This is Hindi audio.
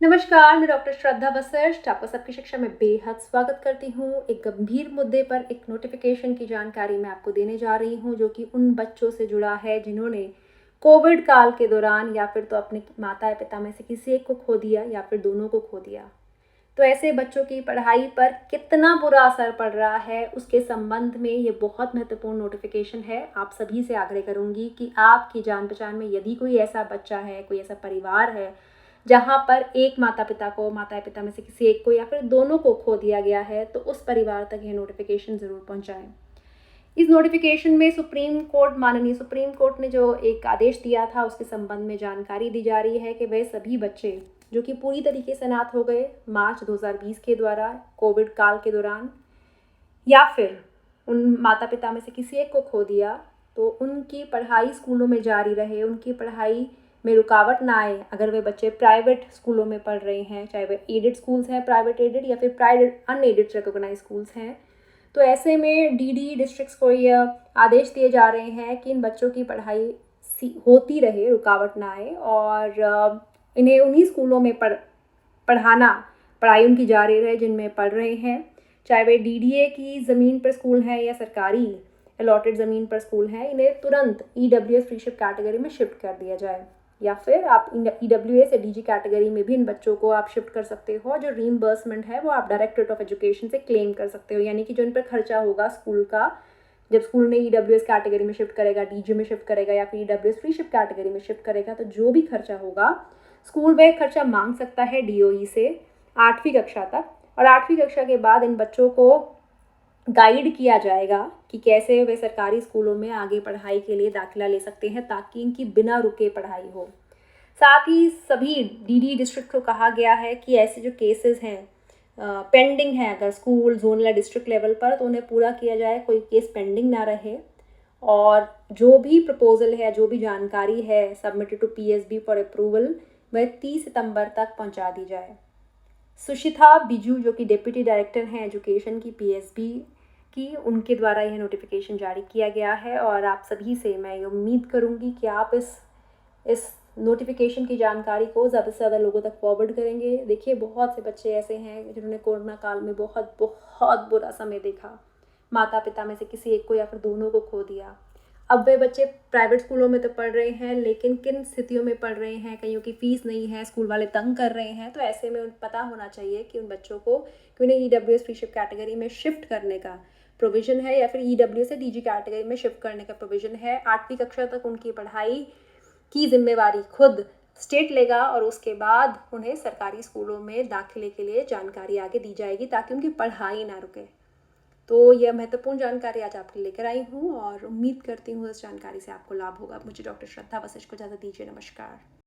नमस्कार, मैं डॉक्टर श्रद्धा वशिष्ठ आपका सबकी शिक्षा में बेहद स्वागत करती हूँ। एक गंभीर मुद्दे पर एक नोटिफिकेशन की जानकारी मैं आपको देने जा रही हूँ, जो कि उन बच्चों से जुड़ा है जिन्होंने कोविड काल के दौरान या फिर तो अपने माता-पिता में से किसी एक को खो दिया या फिर दोनों को खो दिया। तो ऐसे बच्चों की पढ़ाई पर कितना बुरा असर पड़ रहा है, उसके संबंध में ये बहुत महत्वपूर्ण नोटिफिकेशन है। आप सभी से आग्रह करूँगी कि आपकी जान-पहचान में यदि कोई ऐसा बच्चा है, कोई ऐसा परिवार है, जहाँ पर एक माता-पिता में से किसी एक को या फिर दोनों को खो दिया गया है, तो उस परिवार तक ये नोटिफिकेशन ज़रूर पहुँचाएँ। इस नोटिफिकेशन में माननीय सुप्रीम कोर्ट ने जो एक आदेश दिया था, उसके संबंध में जानकारी दी जा रही है कि वह सभी बच्चे जो कि पूरी तरीके से अनाथ हो गए मार्च 2020 के द्वारा कोविड काल के दौरान, या फिर उन माता-पिता में से किसी एक को खो दिया, तो उनकी पढ़ाई स्कूलों में जारी रहे, उनकी पढ़ाई में रुकावट ना आए। अगर वे बच्चे प्राइवेट स्कूलों में पढ़ रहे हैं, चाहे वे एडेड स्कूल्स हैं, प्राइवेट एडेड या फिर प्राइवेट अनएडेड रिकॉग्नाइज्ड स्कूल्स हैं, तो ऐसे में डीडी डिस्ट्रिक्ट्स को यह आदेश दिए जा रहे हैं कि इन बच्चों की पढ़ाई होती रहे, रुकावट ना आए, और इन्हें उन्हीं स्कूलों में पढ़ाई उनकी जारी रहे जिनमें पढ़ रहे हैं, चाहे वे डीडीए की ज़मीन पर स्कूल हैं या सरकारी अलॉटेड ज़मीन पर स्कूल हैं। इन्हें तुरंत ईडब्ल्यूएस फ्री शिप कैटेगरी में शिफ्ट कर दिया जाए, या फिर आप ईडब्ल्यूएस या डीजी कैटेगरी में भी इन बच्चों को आप शिफ्ट कर सकते हो। जो रीइंबर्समेंट है वो आप डायरेक्टरेट ऑफ एजुकेशन से क्लेम कर सकते हो, यानी कि जो इन पर खर्चा होगा स्कूल का, जब स्कूल ने ईडब्ल्यूएस कैटेगरी में शिफ्ट करेगा, डीजी में शिफ्ट करेगा या फिर ईडब्ल्यूएस फ्री शिप कैटेगरी में शिफ्ट करेगा, तो जो भी खर्चा होगा स्कूल वह खर्चा मांग सकता है डीओई से 8वीं कक्षा तक। और 8वीं कक्षा के बाद इन बच्चों को गाइड किया जाएगा कि कैसे वे सरकारी स्कूलों में आगे पढ़ाई के लिए दाखिला ले सकते हैं, ताकि इनकी बिना रुके पढ़ाई हो। साथ ही सभी डीडी डिस्ट्रिक्ट को कहा गया है कि ऐसे जो केसेस हैं पेंडिंग हैं, अगर स्कूल, जोनल या डिस्ट्रिक्ट लेवल पर, तो उन्हें पूरा किया जाए, कोई केस पेंडिंग ना रहे। और जो भी प्रपोजल है, जो भी जानकारी है submitted to PSB for approval, वह 30 सितंबर तक पहुंचा दी जाए। सुशिता बिजू, जो कि डिप्टी डायरेक्टर हैं एजुकेशन की पीएसबी की, उनके द्वारा यह नोटिफिकेशन जारी किया गया है। और आप सभी से मैं ये उम्मीद करूंगी कि आप इस नोटिफिकेशन की जानकारी को ज़्यादा से ज़्यादा लोगों तक फॉरवर्ड करेंगे। देखिए, बहुत से बच्चे ऐसे हैं जिन्होंने कोरोना काल में बहुत बहुत बुरा समय देखा, माता पिता में से किसी एक को या फिर दोनों को खो दिया। अब वे बच्चे प्राइवेट स्कूलों में तो पढ़ रहे हैं, लेकिन किन स्थितियों में पढ़ रहे हैं, कईयों की फ़ीस नहीं है, स्कूल वाले तंग कर रहे हैं। तो ऐसे में उन्हें पता होना चाहिए कि उन बच्चों को कि उन्हें ईडब्ल्यूएस फ्री शिप कैटेगरी में शिफ्ट करने का प्रोविज़न है, या फिर ईडब्ल्यूएस से डीजी कैटेगरी में शिफ्ट करने का प्रोविज़न है। 8वीं कक्षा तक उनकी पढ़ाई की जिम्मेवारी खुद स्टेट लेगा, और उसके बाद उन्हें सरकारी स्कूलों में दाखिले के लिए जानकारी आगे दी जाएगी, ताकि उनकी पढ़ाई ना रुके। तो यह महत्वपूर्ण जानकारी आज आपके लेकर आई हूँ, और उम्मीद करती हूँ इस जानकारी से आपको लाभ होगा। मुझे डॉक्टर श्रद्धा वशिष्ठ को इजाज़त दीजिए। नमस्कार।